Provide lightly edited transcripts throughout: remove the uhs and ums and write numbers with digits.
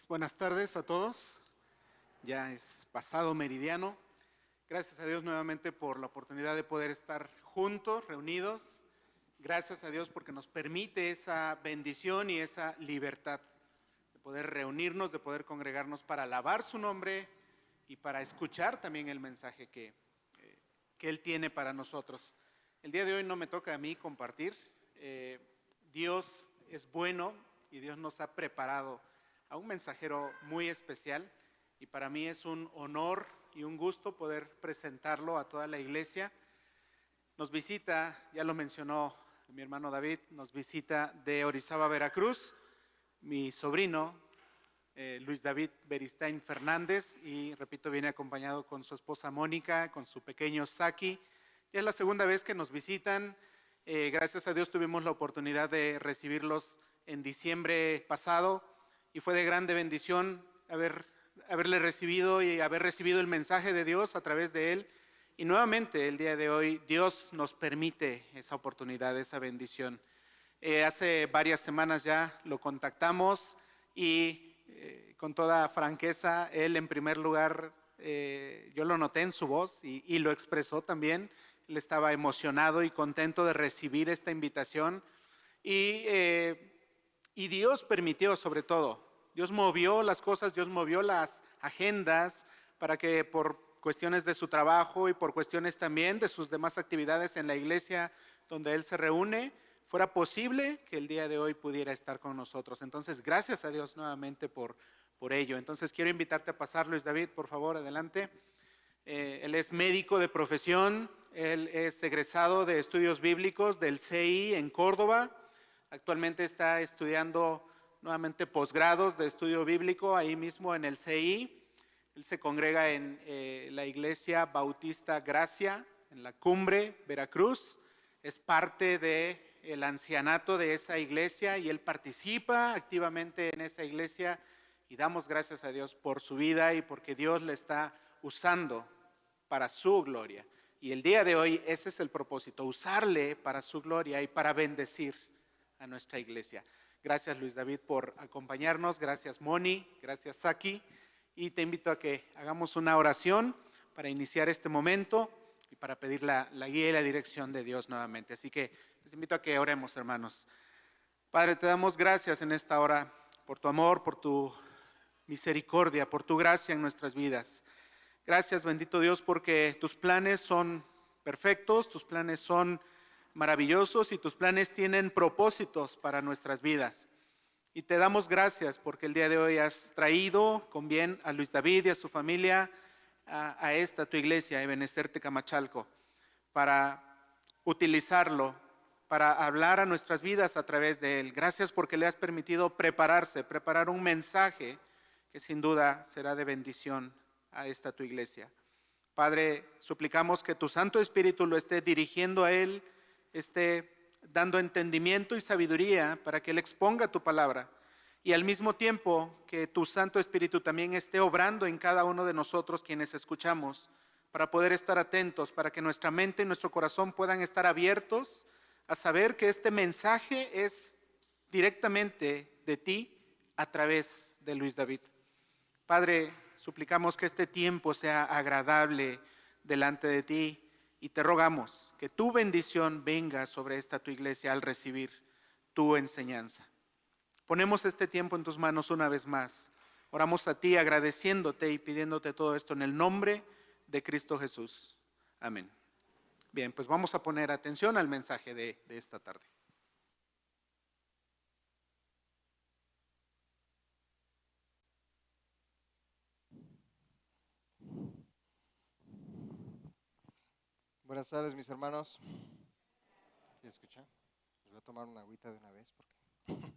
Buenas tardes a todos. Ya es pasado meridiano. Gracias a Dios nuevamente por la oportunidad de poder estar juntos, reunidos. Gracias a Dios porque nos permite esa bendición y esa libertad de poder reunirnos, de poder congregarnos para alabar su nombre y para escuchar también el mensaje que Él tiene para nosotros. El día de hoy no me toca a mí compartir. Dios es bueno y Dios nos ha preparado a un mensajero muy especial y para mí es un honor y un gusto poder presentarlo a toda la iglesia. Nos visita, ya lo mencionó mi hermano David, nos visita de Orizaba, Veracruz, mi sobrino Luis David Beristain Fernández, y repito, viene acompañado con su esposa Mónica, con su pequeño Saki. Ya es la segunda vez que nos visitan. Gracias a Dios tuvimos la oportunidad de recibirlos en diciembre pasado y fue de grande bendición haberle recibido y haber recibido el mensaje de Dios a través de él. Y nuevamente el día de hoy Dios nos permite esa oportunidad, esa bendición. Hace varias semanas ya lo contactamos y con toda franqueza, él en primer lugar, yo lo noté en su voz y lo expresó también. Él estaba emocionado y contento de recibir esta invitación y Dios permitió, sobre todo, Dios movió las cosas, Dios movió las agendas para que por cuestiones de su trabajo y por cuestiones también de sus demás actividades en la iglesia donde él se reúne, fuera posible que el día de hoy pudiera estar con nosotros. Entonces, gracias a Dios nuevamente por ello. Entonces, quiero invitarte a pasar, Luis David, por favor, adelante. Él es médico de profesión, él es egresado de estudios bíblicos del CI en Córdoba. Actualmente está estudiando nuevamente posgrados de estudio bíblico ahí mismo en el CI. Él se congrega en la Iglesia Bautista Gracia, en La Cumbre, Veracruz. Es parte del ancianato de esa iglesia y él participa activamente en esa iglesia y damos gracias a Dios por su vida y porque Dios le está usando para su gloria. Y el día de hoy ese es el propósito, usarle para su gloria y para bendecir a nuestra iglesia. Gracias Luis David por acompañarnos, gracias Moni, gracias Saki, y te invito a que hagamos una oración para iniciar este momento y para pedir la guía y la dirección de Dios nuevamente. Así que les invito a que oremos, hermanos. Padre, te damos gracias en esta hora por tu amor, por tu misericordia, por tu gracia en nuestras vidas. Gracias, bendito Dios, porque tus planes son perfectos, tus planes son maravillosos y tus planes tienen propósitos para nuestras vidas. Y te damos gracias porque el día de hoy has traído con bien a Luis David y a su familia a esta tu iglesia, Ebenezer Tecamachalco, para utilizarlo, para hablar a nuestras vidas a través de él. Gracias porque le has permitido preparar un mensaje que sin duda será de bendición a esta tu iglesia. Padre, suplicamos que tu Santo Espíritu lo esté dirigiendo a él, esté dando entendimiento y sabiduría para que él exponga tu palabra y al mismo tiempo que tu Santo Espíritu también esté obrando en cada uno de nosotros quienes escuchamos para poder estar atentos, para que nuestra mente y nuestro corazón puedan estar abiertos a saber que este mensaje es directamente de ti a través de Luis David. Padre, suplicamos que este tiempo sea agradable delante de ti y te rogamos que tu bendición venga sobre esta tu iglesia al recibir tu enseñanza. Ponemos este tiempo en tus manos una vez más. Oramos a ti agradeciéndote y pidiéndote todo esto en el nombre de Cristo Jesús. Amén. Bien, pues vamos a poner atención al mensaje de esta tarde. Buenas tardes, mis hermanos. ¿Sí escuchan? Les voy a tomar una agüita de una vez porque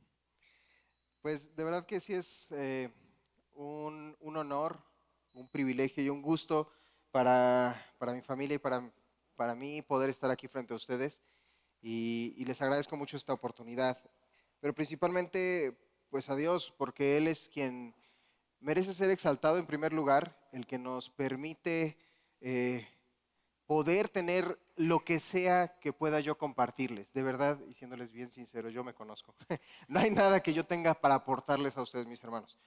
pues de verdad que sí es un honor, un privilegio y un gusto para mi familia y para mí poder estar aquí frente a ustedes. y les agradezco mucho esta oportunidad, pero principalmente pues a Dios, porque Él es quien merece ser exaltado en primer lugar, el que nos permite poder tener lo que sea que pueda yo compartirles. De verdad, y siéndoles bien sincero, yo me conozco. No hay nada que yo tenga para aportarles a ustedes, mis hermanos.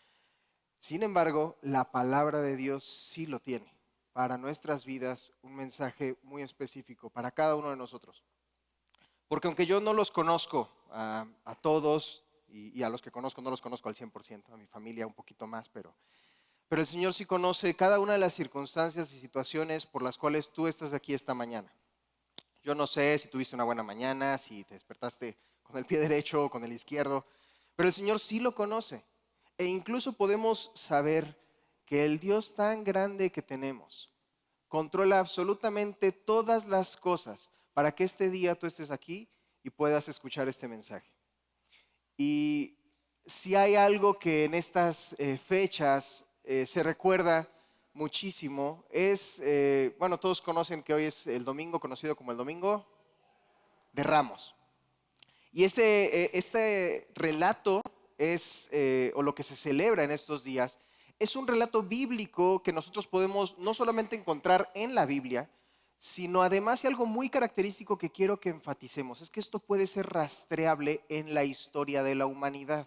Sin embargo, la palabra de Dios sí lo tiene para nuestras vidas, un mensaje muy específico para cada uno de nosotros. Porque aunque yo no los conozco a todos, y a los que conozco no los conozco al 100%, a mi familia un poquito más, pero el Señor sí conoce cada una de las circunstancias y situaciones por las cuales tú estás aquí esta mañana. Yo no sé si tuviste una buena mañana, si te despertaste con el pie derecho o con el izquierdo, pero el Señor sí lo conoce. E incluso podemos saber que el Dios tan grande que tenemos controla absolutamente todas las cosas para que este día tú estés aquí y puedas escuchar este mensaje. Y si hay algo que en estas fechas se recuerda muchísimo, bueno, todos conocen que hoy es el domingo conocido como el Domingo de Ramos. Y este relato o lo que se celebra en estos días, es un relato bíblico que nosotros podemos no solamente encontrar en la Biblia, sino además, y algo muy característico que quiero que enfaticemos, es que esto puede ser rastreable en la historia de la humanidad.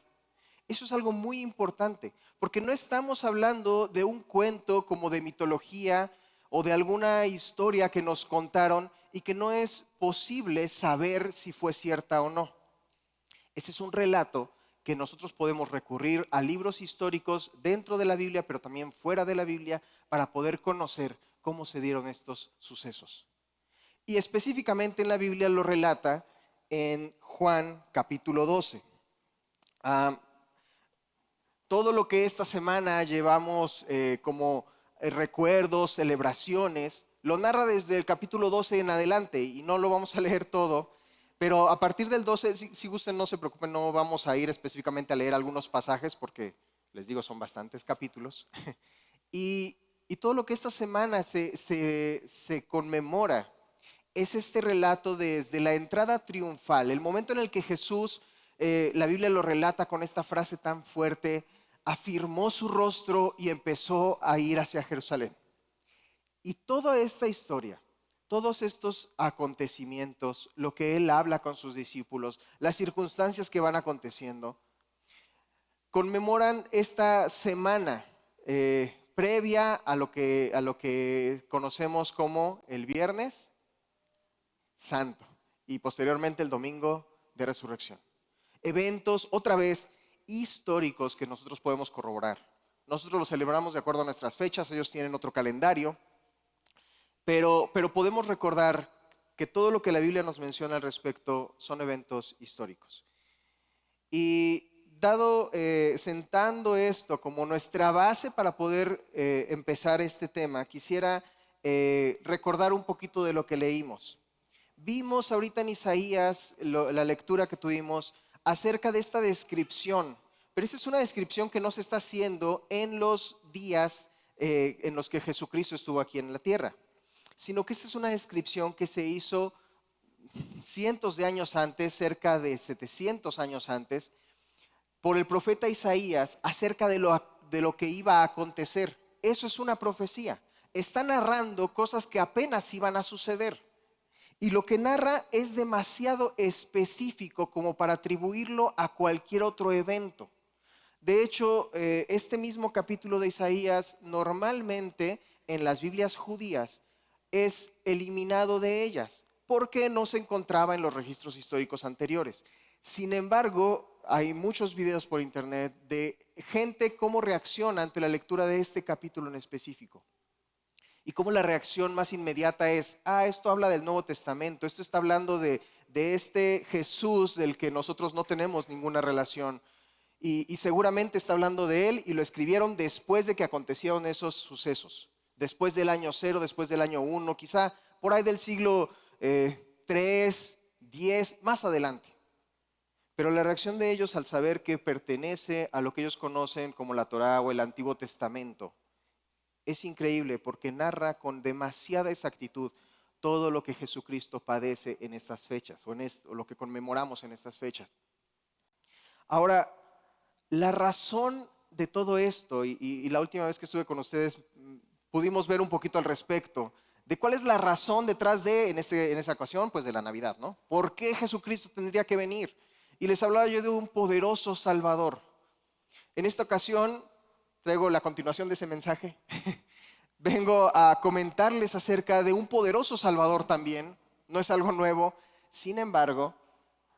Eso es algo muy importante, porque no estamos hablando de un cuento como de mitología o de alguna historia que nos contaron y que no es posible saber si fue cierta o no. Este es un relato que nosotros podemos recurrir a libros históricos dentro de la Biblia, pero también fuera de la Biblia, para poder conocer cómo se dieron estos sucesos. Y específicamente en la Biblia lo relata en Juan capítulo 12. Todo lo que esta semana llevamos como recuerdos, celebraciones, lo narra desde el capítulo 12 en adelante y no lo vamos a leer todo, pero a partir del 12, si gusten, no se preocupen, no vamos a ir específicamente a leer algunos pasajes porque, les digo, son bastantes capítulos. Y todo lo que esta semana se conmemora es este relato desde la entrada triunfal, el momento en el que Jesús, la Biblia lo relata con esta frase tan fuerte, afirmó su rostro y empezó a ir hacia Jerusalén. Y toda esta historia, todos estos acontecimientos, lo que Él habla con sus discípulos, las circunstancias que van aconteciendo, conmemoran esta semana previa a lo que conocemos como el Viernes Santo y posteriormente el Domingo de Resurrección. Eventos, otra vez, históricos que nosotros podemos corroborar. Nosotros los celebramos de acuerdo a nuestras fechas, ellos tienen otro calendario, pero podemos recordar que todo lo que la Biblia nos menciona al respecto son eventos históricos. Y sentando esto como nuestra base para poder empezar este tema, quisiera recordar un poquito de lo que leímos. Vimos ahorita en Isaías la lectura que tuvimos acerca de esta descripción, pero esta es una descripción que no se está haciendo en los días en los que Jesucristo estuvo aquí en la tierra, sino que esta es una descripción que se hizo cientos de años antes, cerca de 700 años antes, por el profeta Isaías acerca de lo que iba a acontecer. Eso es una profecía. Está narrando cosas que apenas iban a suceder. Y lo que narra es demasiado específico como para atribuirlo a cualquier otro evento. De hecho, este mismo capítulo de Isaías normalmente en las Biblias judías es eliminado de ellas porque no se encontraba en los registros históricos anteriores. Sin embargo, hay muchos videos por internet de gente cómo reacciona ante la lectura de este capítulo en específico. Y cómo la reacción más inmediata es, esto habla del Nuevo Testamento, esto está hablando de este Jesús del que nosotros no tenemos ninguna relación. Y seguramente está hablando de él y lo escribieron después de que acontecieron esos sucesos. Después del año 0, después del año 1, quizá por ahí del siglo 3, 10, más adelante. Pero la reacción de ellos al saber que pertenece a lo que ellos conocen como la Torá o el Antiguo Testamento es increíble porque narra con demasiada exactitud todo lo que Jesucristo padece en estas fechas, o lo que conmemoramos en estas fechas. Ahora, la razón de todo esto, y la última vez que estuve con ustedes pudimos ver un poquito al respecto, de cuál es la razón detrás en esa ocasión, pues de la Navidad, ¿no? ¿Por qué Jesucristo tendría que venir? Y les hablaba yo de un poderoso Salvador. En esta ocasión traigo la continuación de ese mensaje. Vengo a comentarles acerca de un poderoso Salvador también, no es algo nuevo, sin embargo,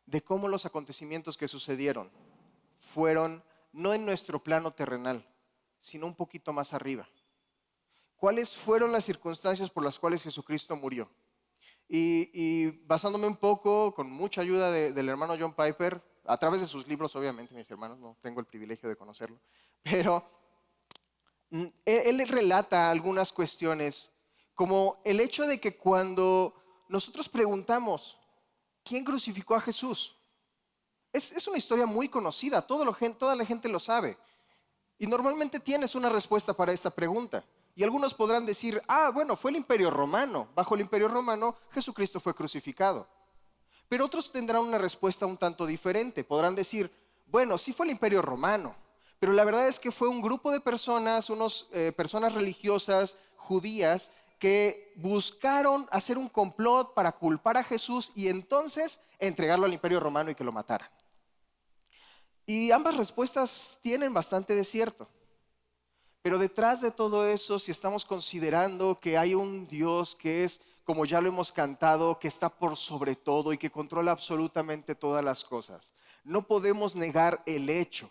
de cómo los acontecimientos que sucedieron fueron no en nuestro plano terrenal, sino un poquito más arriba. ¿Cuáles fueron las circunstancias por las cuales Jesucristo murió? Y basándome un poco, con mucha ayuda del hermano John Piper, a través de sus libros, obviamente, mis hermanos, no tengo el privilegio de conocerlo, pero él relata algunas cuestiones, como el hecho de que cuando nosotros preguntamos, ¿quién crucificó a Jesús? Es una historia muy conocida, toda la gente lo sabe. Y normalmente tienes una respuesta para esta pregunta. Y algunos podrán decir, bueno, fue el Imperio Romano. Bajo el Imperio Romano, Jesucristo fue crucificado. Pero otros tendrán una respuesta un tanto diferente. Podrán decir, bueno, sí fue el Imperio Romano, pero la verdad es que fue un grupo de personas, personas religiosas, judías, que buscaron hacer un complot para culpar a Jesús y entonces entregarlo al Imperio Romano y que lo mataran. Y ambas respuestas tienen bastante de cierto. Pero detrás de todo eso, si estamos considerando que hay un Dios que es, como ya lo hemos cantado, que está por sobre todo y que controla absolutamente todas las cosas, no podemos negar el hecho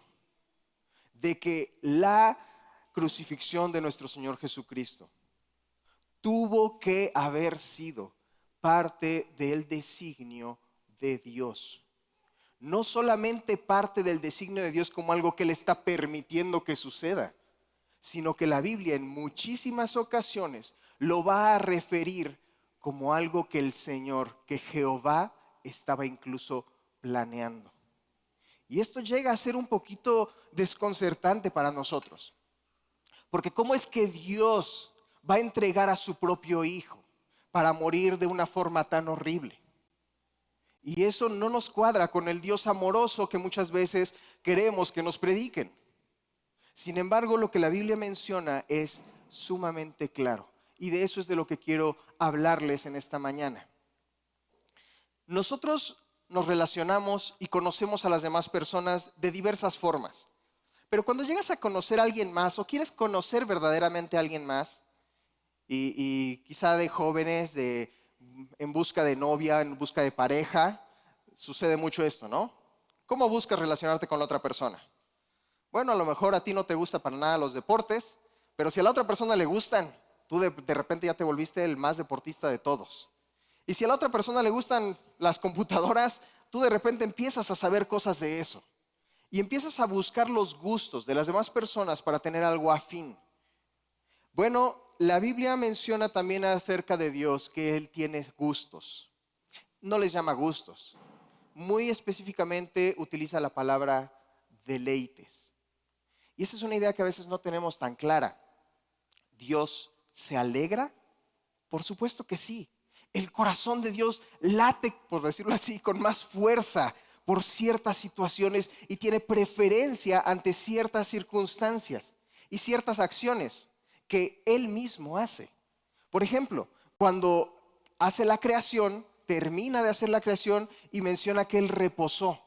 de que la crucifixión de nuestro Señor Jesucristo tuvo que haber sido parte del designio de Dios. No solamente parte del designio de Dios como algo que Él está permitiendo que suceda, sino que la Biblia en muchísimas ocasiones lo va a referir como algo que el Señor, que Jehová estaba incluso planeando. Y esto llega a ser un poquito desconcertante para nosotros, porque ¿cómo es que Dios va a entregar a su propio Hijo para morir de una forma tan horrible? Y eso no nos cuadra con el Dios amoroso que muchas veces queremos que nos prediquen. Sin embargo, lo que la Biblia menciona es sumamente claro. Y de eso es de lo que quiero hablarles en esta mañana. Nosotros nos relacionamos y conocemos a las demás personas de diversas formas. Pero cuando llegas a conocer a alguien más o quieres conocer verdaderamente a alguien más, y quizá de jóvenes, en busca de novia, en busca de pareja, sucede mucho esto, ¿no? ¿Cómo buscas relacionarte con la otra persona? Bueno, a lo mejor a ti no te gusta para nada los deportes, pero si a la otra persona le gustan, tú de repente ya te volviste el más deportista de todos. Y si a la otra persona le gustan las computadoras, tú de repente empiezas a saber cosas de eso. Y empiezas a buscar los gustos de las demás personas para tener algo afín. Bueno, la Biblia menciona también acerca de Dios que Él tiene gustos. No les llama gustos. Muy específicamente utiliza la palabra deleites. Y esa es una idea que a veces no tenemos tan clara. ¿Dios se alegra? Por supuesto que sí. El corazón de Dios late, por decirlo así, con más fuerza por ciertas situaciones y tiene preferencia ante ciertas circunstancias y ciertas acciones que Él mismo hace. Por ejemplo, cuando hace la creación, termina de hacer la creación y menciona que Él reposó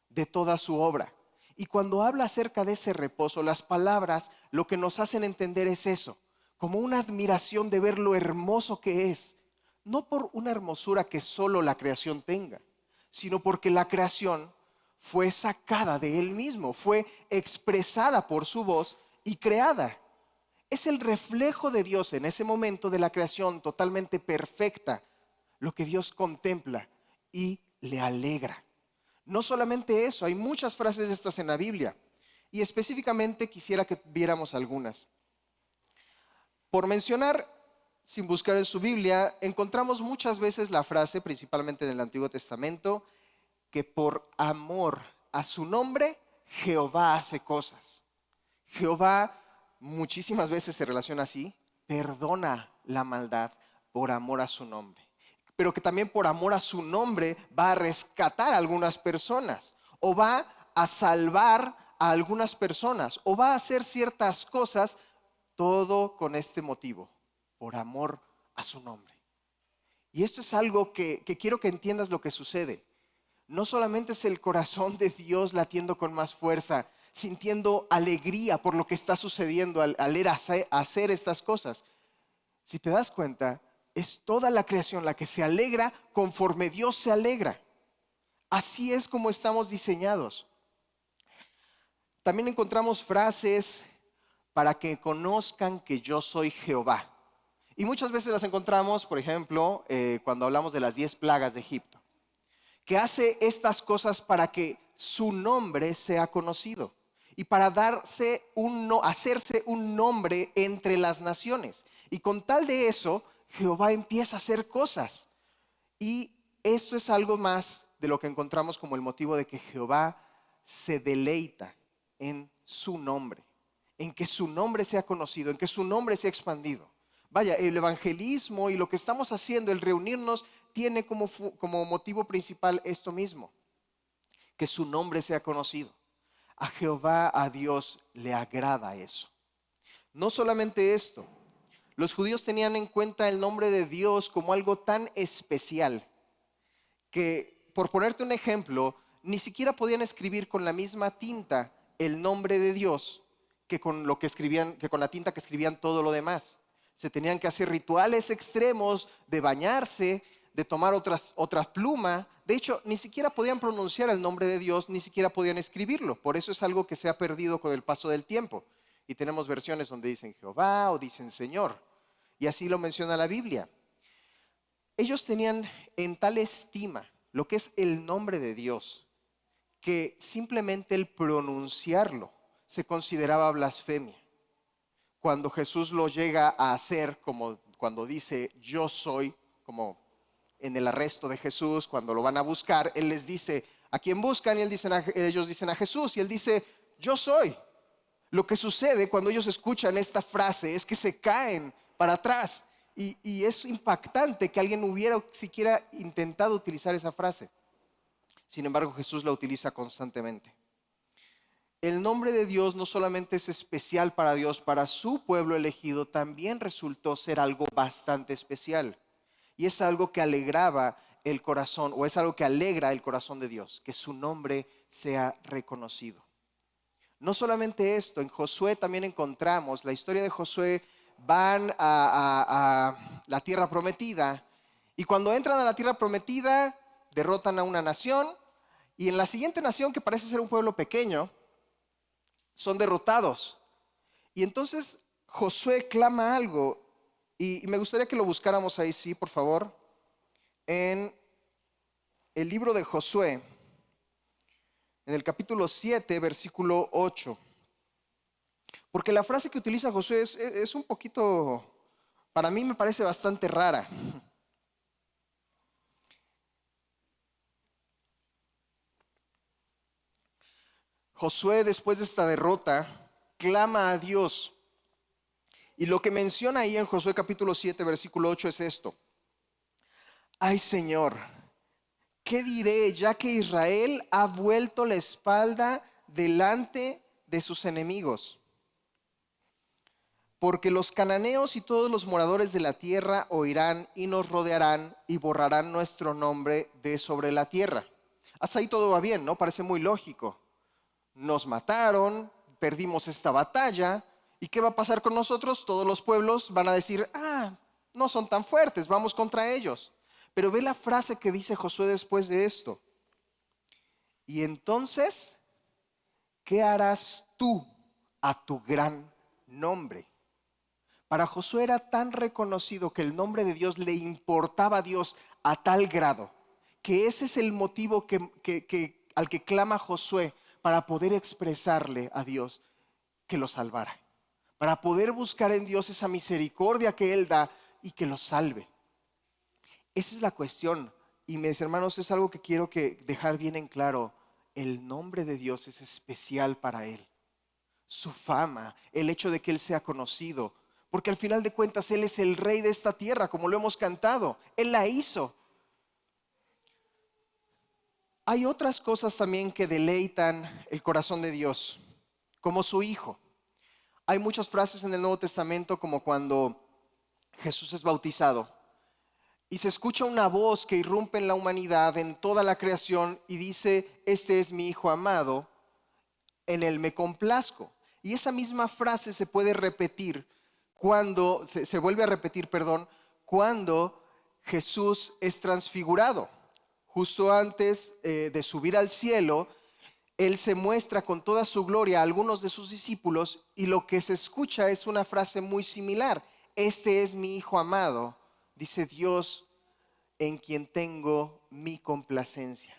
de toda su obra. Y cuando habla acerca de ese reposo, las palabras lo que nos hacen entender es eso, como una admiración de ver lo hermoso que es, no por una hermosura que solo la creación tenga, sino porque la creación fue sacada de Él mismo, fue expresada por su voz y creada. Es el reflejo de Dios en ese momento de la creación totalmente perfecta, lo que Dios contempla y le alegra. No solamente eso, hay muchas frases de estas en la Biblia y específicamente quisiera que viéramos algunas. Por mencionar, sin buscar en su Biblia, encontramos muchas veces la frase, principalmente en el Antiguo Testamento, que por amor a su nombre, Jehová hace cosas. Jehová muchísimas veces se relaciona así, perdona la maldad por amor a su nombre. Pero que también por amor a su nombre va a rescatar a algunas personas, o va a salvar a algunas personas, o va a hacer ciertas cosas, todo con este motivo, por amor a su nombre. Y esto es algo que quiero que entiendas lo que sucede. No solamente es el corazón de Dios latiendo con más fuerza, sintiendo alegría por lo que está sucediendo al ir a hacer estas cosas. Si te das cuenta, es toda la creación la que se alegra conforme Dios se alegra. Así es como estamos diseñados. También encontramos frases para que conozcan que yo soy Jehová. Y muchas veces las encontramos, por ejemplo, cuando hablamos de las 10 plagas de Egipto, que hace estas cosas para que su nombre sea conocido y para hacerse un nombre entre las naciones. Y con tal de eso, Jehová empieza a hacer cosas. Y esto es algo más de lo que encontramos como el motivo de que Jehová se deleita en su nombre, en que su nombre sea conocido, en que su nombre sea expandido. Vaya, el evangelismo y lo que estamos haciendo, el reunirnos, tiene como motivo principal esto mismo, que su nombre sea conocido. A Jehová, a Dios, le agrada eso. No solamente esto, los judíos tenían en cuenta el nombre de Dios como algo tan especial que, por ponerte un ejemplo, ni siquiera podían escribir con la misma tinta el nombre de Dios que con la tinta que escribían todo lo demás. Se tenían que hacer rituales extremos de bañarse, de tomar otra pluma. De hecho, ni siquiera podían pronunciar el nombre de Dios, ni siquiera podían escribirlo. Por eso es algo que se ha perdido con el paso del tiempo. Y tenemos versiones donde dicen Jehová o dicen Señor. Y así lo menciona la Biblia. Ellos tenían en tal estima lo que es el nombre de Dios, que simplemente el pronunciarlo se consideraba blasfemia. Cuando Jesús lo llega a hacer, como cuando dice yo soy, como en el arresto de Jesús, cuando lo van a buscar, Él les dice, ¿a quién buscan? Y ellos dicen a Jesús, y Él dice, yo soy. Lo que sucede cuando ellos escuchan esta frase es que se caen para atrás, y es impactante que alguien hubiera siquiera intentado utilizar esa frase. Sin embargo, Jesús la utiliza constantemente. El nombre de Dios no solamente es especial para Dios, para su pueblo elegido también resultó ser algo bastante especial. Y es algo que alegraba el corazón, o es algo que alegra el corazón de Dios, que su nombre sea reconocido. No solamente esto, en Josué también encontramos la historia de Josué. Van a la tierra prometida, y cuando entran a la tierra prometida derrotan a una nación, y en la siguiente nación, que parece ser un pueblo pequeño, son derrotados. Y entonces Josué clama algo, y me gustaría que lo buscáramos ahí, sí, por favor, en el libro de Josué, en el capítulo 7, versículo 8. Porque la frase que utiliza Josué es un poquito, para mí me parece bastante rara. Josué, después de esta derrota, clama a Dios. Y lo que menciona ahí en Josué capítulo 7, versículo 8 es esto. Ay, Señor, ¿qué diré ya que Israel ha vuelto la espalda delante de sus enemigos? Porque los cananeos y todos los moradores de la tierra oirán y nos rodearán y borrarán nuestro nombre de sobre la tierra. Hasta ahí todo va bien, ¿no? Parece muy lógico. Nos mataron, perdimos esta batalla, ¿y qué va a pasar con nosotros? Todos los pueblos van a decir, no son tan fuertes, vamos contra ellos. Pero ve la frase que dice Josué después de esto. Y entonces, ¿qué harás tú a tu gran nombre? Para Josué era tan reconocido que el nombre de Dios le importaba a Dios a tal grado, que ese es el motivo al que clama Josué, para poder expresarle a Dios que lo salvara, para poder buscar en Dios esa misericordia que Él da y que lo salve. Esa es la cuestión, y mis hermanos, es algo que quiero dejar bien en claro. El nombre de Dios es especial para Él. Su fama, el hecho de que Él sea conocido, porque al final de cuentas Él es el rey de esta tierra, como lo hemos cantado. Él la hizo. Hay otras cosas también que deleitan el corazón de Dios, como su Hijo. Hay muchas frases en el Nuevo Testamento, como cuando Jesús es bautizado y se escucha una voz que irrumpe en la humanidad, en toda la creación, y dice: este es mi Hijo amado, en él me complazco. Y esa misma frase se puede repetir cuando se vuelve a repetir, cuando Jesús es transfigurado. Justo antes de subir al cielo, Él se muestra con toda su gloria a algunos de sus discípulos, y lo que se escucha es una frase muy similar: este es mi Hijo amado, dice Dios, en quien tengo mi complacencia.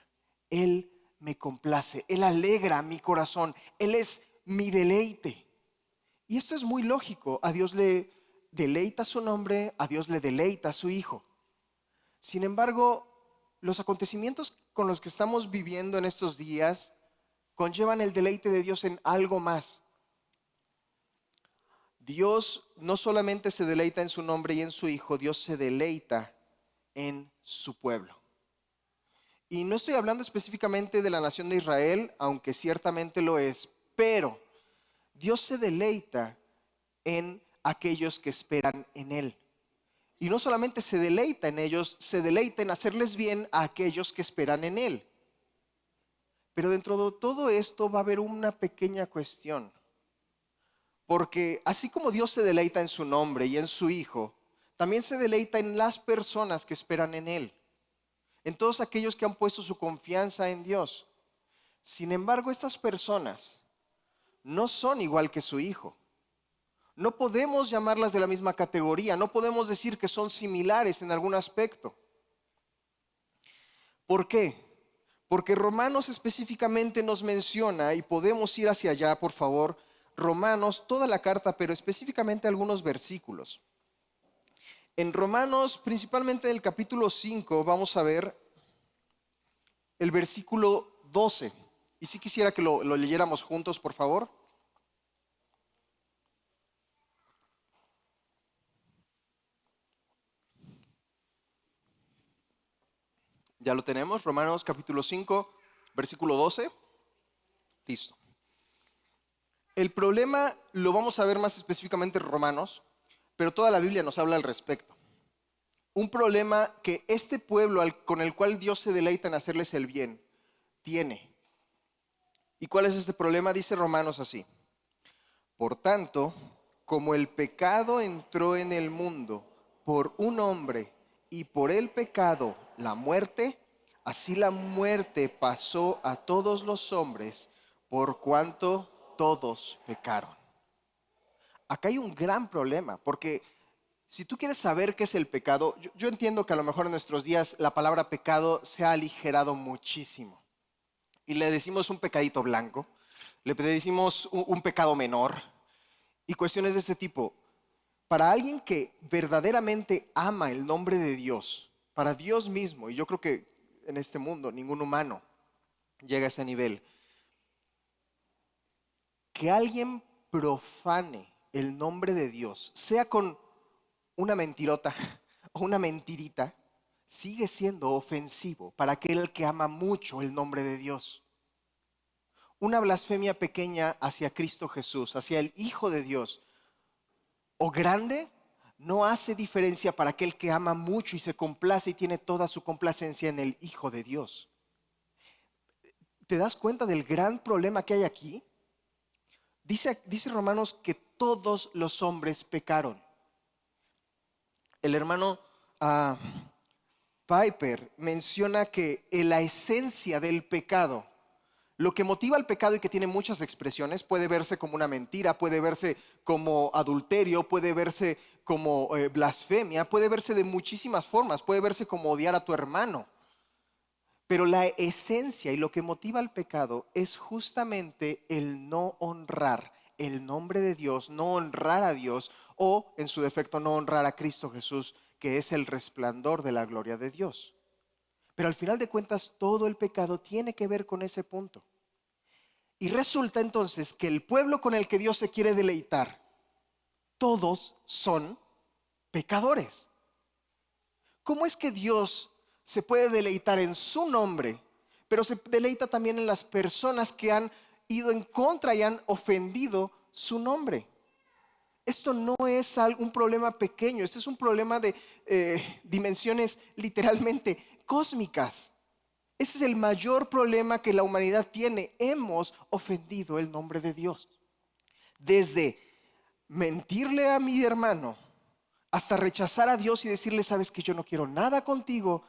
Él me complace, Él alegra mi corazón, Él es mi deleite. Y esto es muy lógico. A Dios le deleita su nombre, a Dios le deleita su Hijo. Sin embargo, los acontecimientos con los que estamos viviendo en estos días conllevan el deleite de Dios en algo más. Dios no solamente se deleita en su nombre y en su Hijo, Dios se deleita en su pueblo. Y no estoy hablando específicamente de la nación de Israel, aunque ciertamente lo es, pero Dios se deleita en aquellos que esperan en Él. Y no solamente se deleita en ellos, se deleita en hacerles bien a aquellos que esperan en Él. Pero dentro de todo esto va a haber una pequeña cuestión. Porque así como Dios se deleita en su nombre y en su Hijo, también se deleita en las personas que esperan en Él, en todos aquellos que han puesto su confianza en Dios. Sin embargo, estas personas no son igual que su Hijo. No podemos llamarlas de la misma categoría, no podemos decir que son similares en algún aspecto. ¿Por qué? Porque Romanos específicamente nos menciona, y podemos ir hacia allá, por favor, Romanos, toda la carta, pero específicamente algunos versículos. En Romanos, principalmente en el capítulo 5, vamos a ver el versículo 12. Y si quisiera que lo leyéramos juntos, por favor. Ya lo tenemos, Romanos capítulo 5, versículo 12. Listo. El problema lo vamos a ver más específicamente en Romanos, pero toda la Biblia nos habla al respecto. Un problema que este pueblo con el cual Dios se deleita en hacerles el bien tiene. ¿Y cuál es este problema? Dice Romanos así: por tanto, como el pecado entró en el mundo por un hombre, y por el pecado la muerte, así la muerte pasó a todos los hombres, por cuanto todos pecaron. Acá hay un gran problema, porque si tú quieres saber qué es el pecado, yo entiendo que a lo mejor en nuestros días la palabra pecado se ha aligerado muchísimo. Y le decimos un pecadito blanco, le decimos un pecado menor y cuestiones de este tipo. Para alguien que verdaderamente ama el nombre de Dios, para Dios mismo, y yo creo que en este mundo ningún humano llega a ese nivel, que alguien profane el nombre de Dios, sea con una mentirota o una mentirita, sigue siendo ofensivo para aquel que ama mucho el nombre de Dios. Una blasfemia pequeña hacia Cristo Jesús, hacia el Hijo de Dios, o grande, no hace diferencia para aquel que ama mucho y se complace y tiene toda su complacencia en el Hijo de Dios. ¿Te das cuenta del gran problema que hay aquí? Dice Romanos que todos los hombres pecaron. El hermano Piper menciona que en la esencia del pecado, lo que motiva el pecado y que tiene muchas expresiones, puede verse como una mentira, puede verse como adulterio, puede verse como blasfemia, puede verse de muchísimas formas, puede verse como odiar a tu hermano. Pero la esencia y lo que motiva el pecado es justamente el no honrar el nombre de Dios, no honrar a Dios, o en su defecto no honrar a Cristo Jesús, que es el resplandor de la gloria de Dios. Pero al final de cuentas todo el pecado tiene que ver con ese punto. Y resulta entonces que el pueblo con el que Dios se quiere deleitar todos son pecadores. ¿Cómo es que Dios se puede deleitar en su nombre, pero se deleita también en las personas que han ido en contra y han ofendido su nombre? Esto no es un problema pequeño, este es un problema de dimensiones literalmente cósmicas. Ese es el mayor problema que la humanidad tiene. Hemos ofendido el nombre de Dios. Desde mentirle a mi hermano hasta rechazar a Dios y decirle: sabes que yo no quiero nada contigo,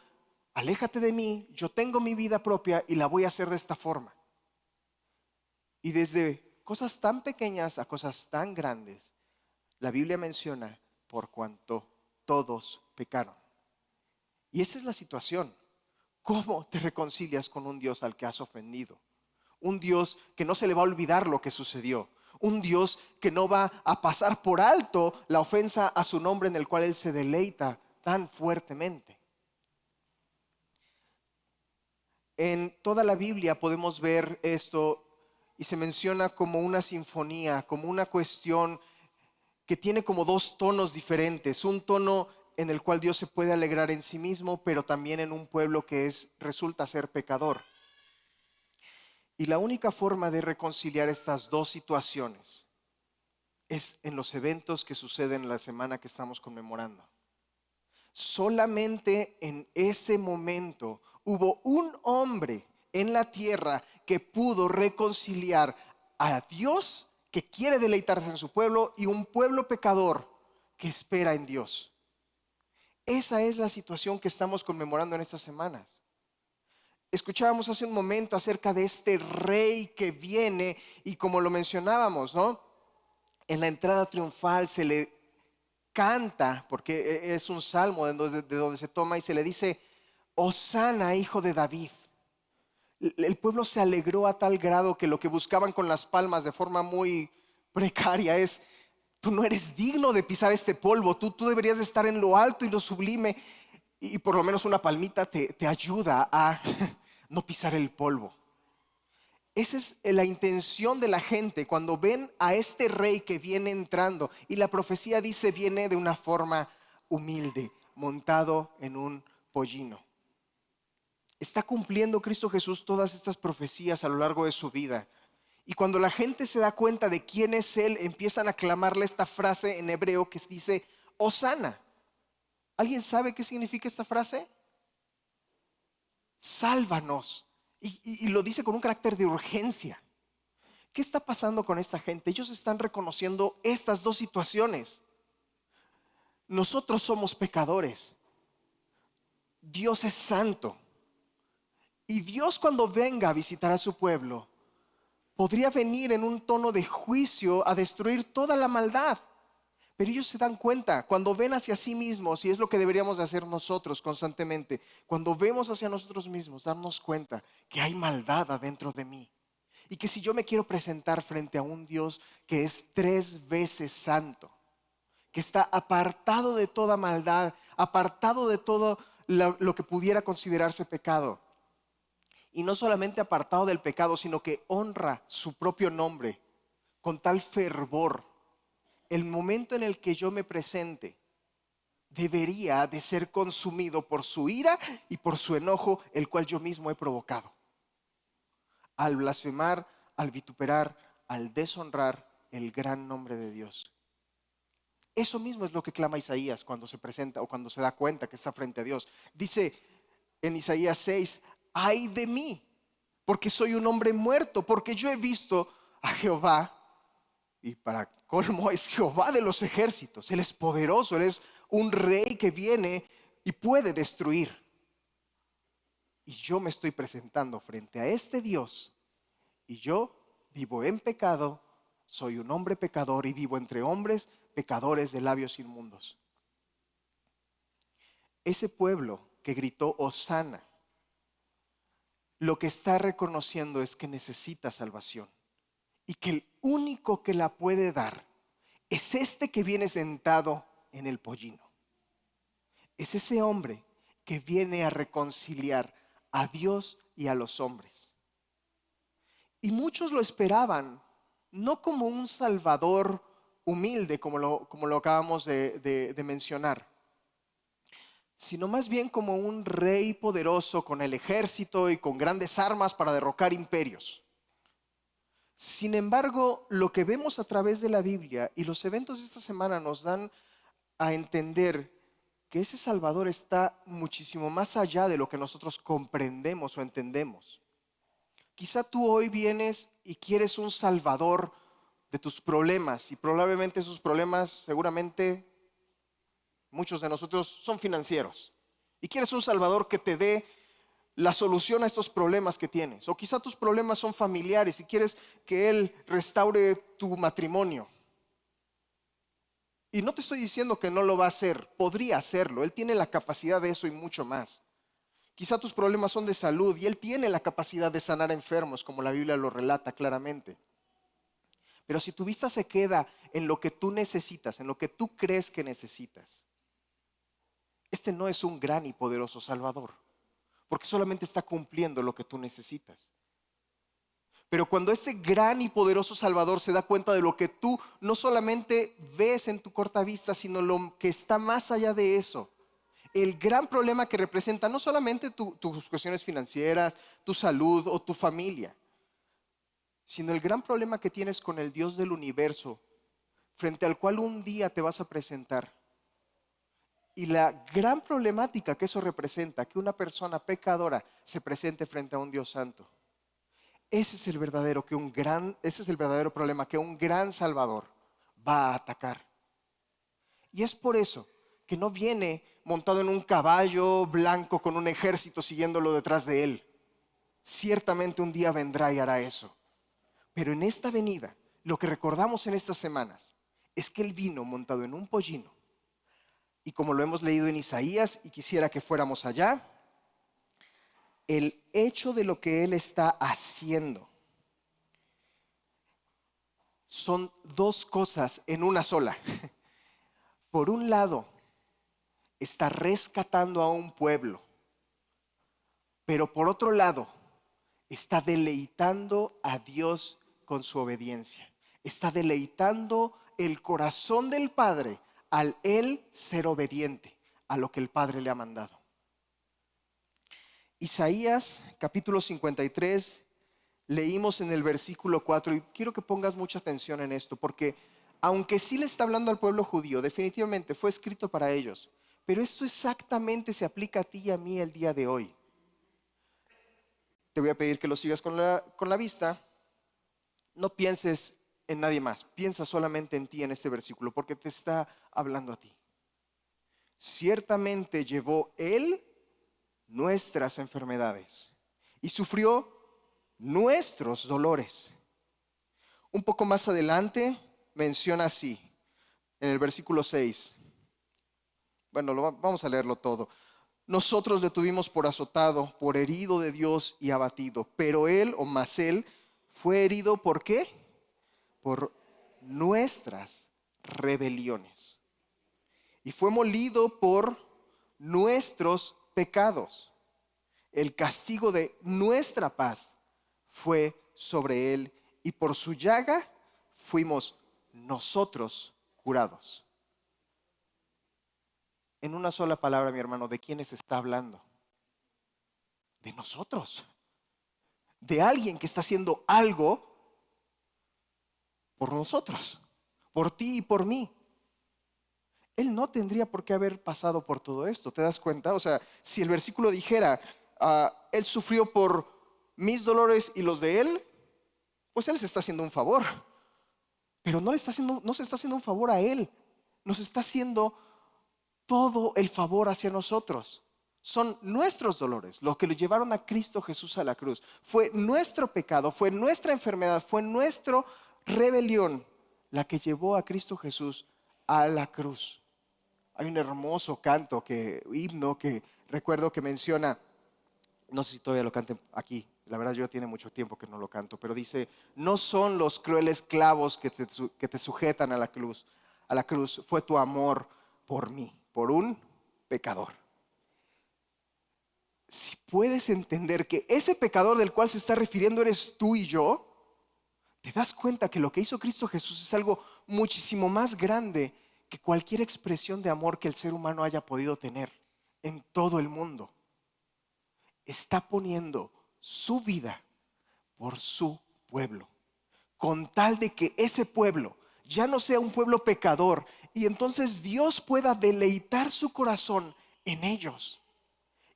aléjate de mí, yo tengo mi vida propia y la voy a hacer de esta forma. Y desde cosas tan pequeñas a cosas tan grandes, la Biblia menciona: por cuanto todos pecaron. Y esta es la situación. ¿Cómo te reconcilias con un Dios al que has ofendido? Un Dios que no se le va a olvidar lo que sucedió. Un Dios que no va a pasar por alto la ofensa a su nombre, en el cual Él se deleita tan fuertemente. En toda la Biblia podemos ver esto y se menciona como una sinfonía, como una cuestión que tiene como dos tonos diferentes. Un tono en el cual Dios se puede alegrar en sí mismo, pero también en un pueblo que resulta ser pecador. Y la única forma de reconciliar estas dos situaciones es en los eventos que suceden la semana que estamos conmemorando. Solamente en ese momento hubo un hombre en la tierra que pudo reconciliar a Dios, que quiere deleitarse en su pueblo, y un pueblo pecador que espera en Dios. Esa es la situación que estamos conmemorando en estas semanas. Escuchábamos hace un momento acerca de este rey que viene, y como lo mencionábamos, ¿no? En la entrada triunfal se le canta, porque es un salmo de donde se toma, y se le dice: Hosana, hijo de David. El pueblo se alegró a tal grado que lo que buscaban con las palmas de forma muy precaria es: tú no eres digno de pisar este polvo, tú deberías de estar en lo alto y lo sublime, y por lo menos una palmita te ayuda a no pisar el polvo. Esa es la intención de la gente cuando ven a este rey que viene entrando, y la profecía dice: viene de una forma humilde, montado en un pollino. Está cumpliendo Cristo Jesús todas estas profecías a lo largo de su vida. Y cuando la gente se da cuenta de quién es Él, empiezan a clamarle esta frase en hebreo que dice: Hosana. ¿Alguien sabe qué significa esta frase? Sálvanos. Y lo dice con un carácter de urgencia. ¿Qué está pasando con esta gente? Ellos están reconociendo estas dos situaciones. Nosotros somos pecadores. Dios es santo. Y Dios, cuando venga a visitar a su pueblo, podría venir en un tono de juicio a destruir toda la maldad. Pero ellos se dan cuenta, cuando ven hacia sí mismos, y es lo que deberíamos de hacer nosotros constantemente, cuando vemos hacia nosotros mismos, darnos cuenta que hay maldad adentro de mí. Y que si yo me quiero presentar frente a un Dios que es 3 veces santo, que está apartado de toda maldad, apartado de todo lo que pudiera considerarse pecado, y no solamente apartado del pecado, sino que honra su propio nombre con tal fervor, el momento en el que yo me presente debería de ser consumido por su ira y por su enojo, el cual yo mismo he provocado, al blasfemar, al vituperar, al deshonrar el gran nombre de Dios. Eso mismo es lo que clama Isaías cuando se presenta o cuando se da cuenta que está frente a Dios. Dice en Isaías 6: ay de mí, porque soy un hombre muerto, porque yo he visto a Jehová, y para colmo es Jehová de los ejércitos. Él es poderoso, Él es un rey que viene y puede destruir. Y yo me estoy presentando frente a este Dios, y yo vivo en pecado, soy un hombre pecador y vivo entre hombres pecadores de labios inmundos. Ese pueblo que gritó Hosana, lo que está reconociendo es que necesita salvación, y que el único que la puede dar es este que viene sentado en el pollino. Es ese hombre que viene a reconciliar a Dios y a los hombres. Y muchos lo esperaban, no como un salvador humilde como lo acabamos de mencionar, sino más bien como un rey poderoso con el ejército y con grandes armas para derrocar imperios. Sin embargo, lo que vemos a través de la Biblia y los eventos de esta semana nos dan a entender que ese Salvador está muchísimo más allá de lo que nosotros comprendemos o entendemos. Quizá tú hoy vienes y quieres un Salvador de tus problemas, y probablemente esos problemas, seguramente muchos de nosotros, son financieros. Y quieres un Salvador que te dé la solución a estos problemas que tienes. O quizá tus problemas son familiares y quieres que Él restaure tu matrimonio. Y no te estoy diciendo que no lo va a hacer, podría hacerlo. Él tiene la capacidad de eso y mucho más. Quizá tus problemas son de salud y Él tiene la capacidad de sanar enfermos, como la Biblia lo relata claramente. Pero si tu vista se queda en lo que tú necesitas, en lo que tú crees que necesitas, este no es un gran y poderoso Salvador, porque solamente está cumpliendo lo que tú necesitas. Pero cuando este gran y poderoso Salvador se da cuenta de lo que tú no solamente ves en tu corta vista, sino lo que está más allá de eso, el gran problema que representa no solamente tus cuestiones financieras, tu salud o tu familia, sino el gran problema que tienes con el Dios del universo, frente al cual un día te vas a presentar. Y la gran problemática que eso representa, que una persona pecadora se presente frente a un Dios santo. Ese es el verdadero problema que un gran Salvador va a atacar. Y es por eso que no viene montado en un caballo blanco con un ejército siguiéndolo detrás de él. Ciertamente un día vendrá y hará eso. Pero en esta venida, lo que recordamos en estas semanas es que Él vino montado en un pollino. Y como lo hemos leído en Isaías, y quisiera que fuéramos allá, el hecho de lo que Él está haciendo son dos cosas en una sola. Por un lado, está rescatando a un pueblo, pero por otro lado, está deleitando a Dios con su obediencia. Está deleitando el corazón del Padre al Él ser obediente a lo que el Padre le ha mandado. Isaías capítulo 53, leímos en el versículo 4, y quiero que pongas mucha atención en esto, porque aunque sí le está hablando al pueblo judío, definitivamente fue escrito para ellos, pero esto exactamente se aplica a ti y a mí el día de hoy. Te voy a pedir que lo sigas con la vista. No pienses en nadie más, piensa solamente en ti en este versículo, porque te está hablando a ti. Ciertamente llevó Él nuestras enfermedades y sufrió nuestros dolores. Un poco más adelante menciona así, en el versículo 6. Bueno, vamos a leerlo todo. Nosotros le tuvimos por azotado, por herido de Dios y abatido, pero Él, o más Él, fue herido ¿por qué? Por nuestras rebeliones. Y fue molido por nuestros pecados. El castigo de nuestra paz fue sobre Él, y por su llaga fuimos nosotros curados. En una sola palabra, mi hermano, ¿de quiénes está hablando? De nosotros. De alguien que está haciendo algo por nosotros, por ti y por mí. Él no tendría por qué haber pasado por todo esto, ¿te das cuenta? O sea, si el versículo dijera, Él sufrió por mis dolores y los de Él, pues Él se está haciendo un favor. Pero no se está haciendo un favor a Él, nos está haciendo todo el favor hacia nosotros. Son nuestros dolores lo que lo llevaron a Cristo Jesús a la cruz. Fue nuestro pecado, fue nuestra enfermedad, fue nuestra rebelión la que llevó a Cristo Jesús a la cruz. Hay un hermoso himno que recuerdo que menciona, no sé si todavía lo canten aquí, la verdad yo tiene mucho tiempo que no lo canto, pero dice: no son los crueles clavos que te sujetan a la cruz, fue tu amor por mí, por un pecador. Si puedes entender que ese pecador del cual se está refiriendo eres tú y yo, te das cuenta que lo que hizo Cristo Jesús es algo muchísimo más grande que cualquier expresión de amor que el ser humano haya podido tener en todo el mundo. Está poniendo su vida por su pueblo, con tal de que ese pueblo ya no sea un pueblo pecador y entonces Dios pueda deleitar su corazón en ellos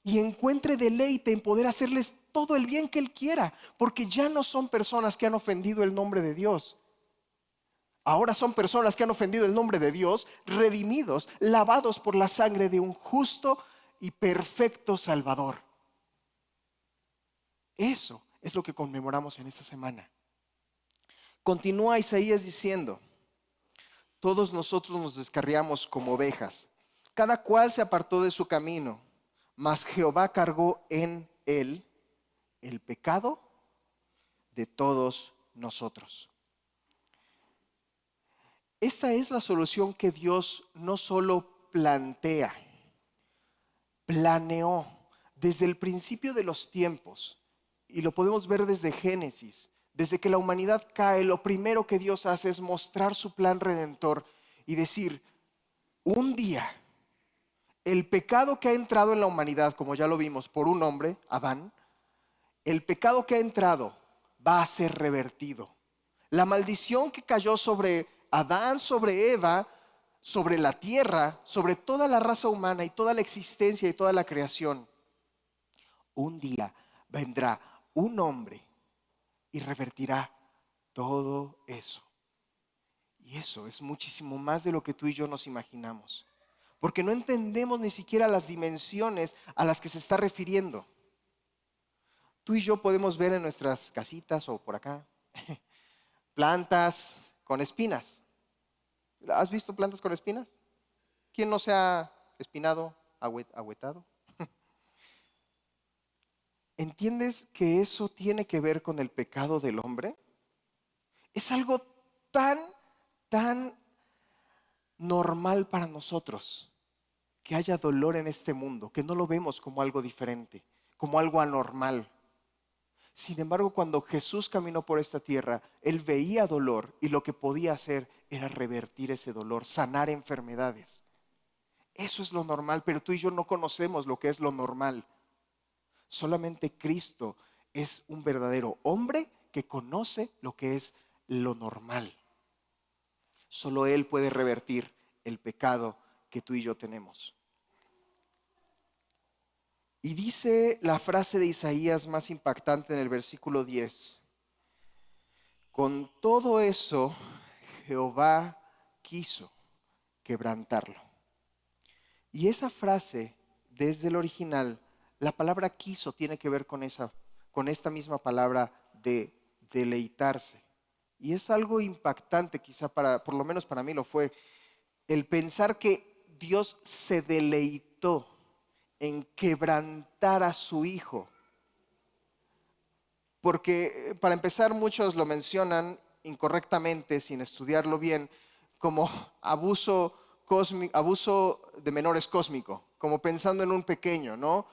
y encuentre deleite en poder hacerles todo el bien que Él quiera, porque ya no son personas que han ofendido el nombre de Dios. Ahora son personas que han ofendido el nombre de Dios, redimidos, lavados por la sangre de un justo y perfecto Salvador. Eso es lo que conmemoramos en esta semana. Continúa Isaías diciendo: todos nosotros nos descarriamos como ovejas, cada cual se apartó de su camino, mas Jehová cargó en él el pecado de todos nosotros. Esta es la solución que Dios no solo plantea, planeó desde el principio de los tiempos. Y lo podemos ver desde Génesis. Desde que la humanidad cae, lo primero que Dios hace es mostrar su plan redentor y decir: un día el pecado que ha entrado en la humanidad, como ya lo vimos, por un hombre, Adán, el pecado que ha entrado va a ser revertido. La maldición que cayó sobre Adán, sobre Eva, sobre la tierra, sobre toda la raza humana y toda la existencia y toda la creación, un día vendrá un hombre y revertirá todo eso. Y eso es muchísimo más de lo que tú y yo nos imaginamos, porque no entendemos ni siquiera las dimensiones a las que se está refiriendo. Tú y yo podemos ver en nuestras casitas o por acá plantas con espinas. ¿Has visto plantas con espinas? ¿Quién no se ha espinado, agüetado? ¿Entiendes que eso tiene que ver con el pecado del hombre? Es algo tan normal para nosotros que haya dolor en este mundo, que no lo vemos como algo diferente, como algo anormal. Sin embargo, cuando Jesús caminó por esta tierra, Él veía dolor y lo que podía hacer era revertir ese dolor, sanar enfermedades. Eso es lo normal, pero tú y yo no conocemos lo que es lo normal. Solamente Cristo es un verdadero hombre que conoce lo que es lo normal. Solo Él puede revertir el pecado que tú y yo tenemos. Y dice la frase de Isaías más impactante en el versículo 10: con todo eso Jehová quiso quebrantarlo. Y esa frase, desde el original, la palabra quiso tiene que ver con esta misma palabra de deleitarse. Y es algo impactante, quizá por lo menos para mí lo fue, el pensar que Dios se deleitó en quebrantar a su Hijo. Porque para empezar, muchos lo mencionan incorrectamente, sin estudiarlo bien, como abuso de menores cósmico, como pensando en un pequeño, ¿no?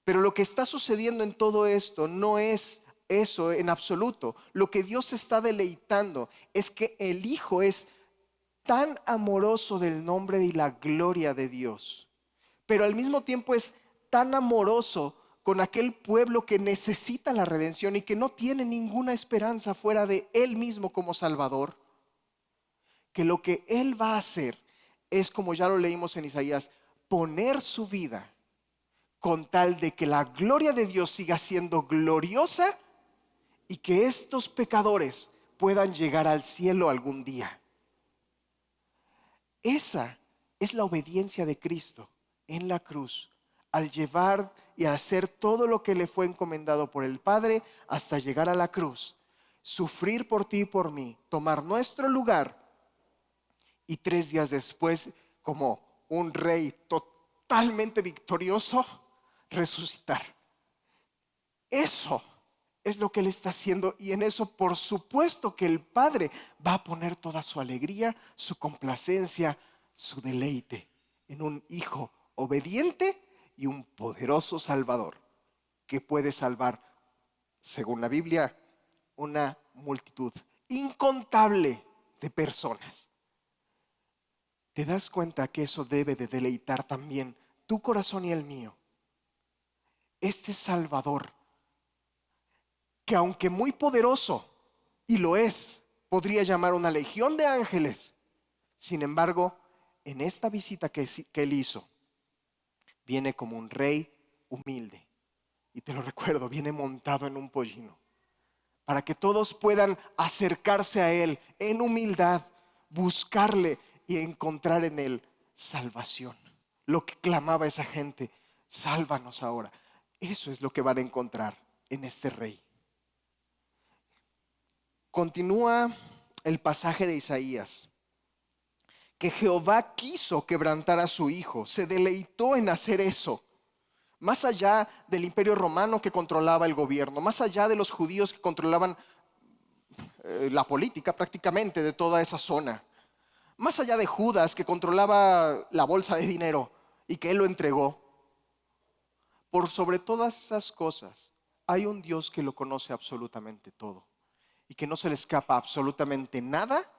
Pero lo que está sucediendo en todo esto no es eso en absoluto. Lo que Dios está deleitando es que el Hijo es tan amoroso del nombre y la gloria de Dios, pero al mismo tiempo es tan amoroso con aquel pueblo que necesita la redención y que no tiene ninguna esperanza fuera de Él mismo como Salvador, que lo que Él va a hacer es, como ya lo leímos en Isaías, poner su vida con tal de que la gloria de Dios siga siendo gloriosa y que estos pecadores puedan llegar al cielo algún día. Esa es la obediencia de Cristo en la cruz, al llevar y hacer todo lo que le fue encomendado por el Padre hasta llegar a la cruz, sufrir por ti y por mí, tomar nuestro lugar y 3 días después, como un rey totalmente victorioso, resucitar. Eso es lo que Él está haciendo, y en eso por supuesto que el Padre va a poner toda su alegría, su complacencia, su deleite en un Hijo obediente y un poderoso Salvador que puede salvar, según la Biblia, una multitud incontable de personas. ¿Te das cuenta que eso debe de deleitar también tu corazón y el mío? Este Salvador, que aunque muy poderoso, y lo es, podría llamar una legión de ángeles, sin embargo, en esta visita que él hizo, viene como un rey humilde. Y te lo recuerdo, viene montado en un pollino, para que todos puedan acercarse a él en humildad, buscarle y encontrar en él salvación. Lo que clamaba esa gente: sálvanos ahora. Eso es lo que van a encontrar en este rey. Continúa el pasaje de Isaías, que Jehová quiso quebrantar a su hijo, se deleitó en hacer eso. Más allá del imperio romano que controlaba el gobierno, más allá de los judíos que controlaban la política prácticamente de toda esa zona, más allá de Judas que controlaba la bolsa de dinero y que él lo entregó, por sobre todas esas cosas hay un Dios que lo conoce absolutamente todo y que no se le escapa absolutamente nada,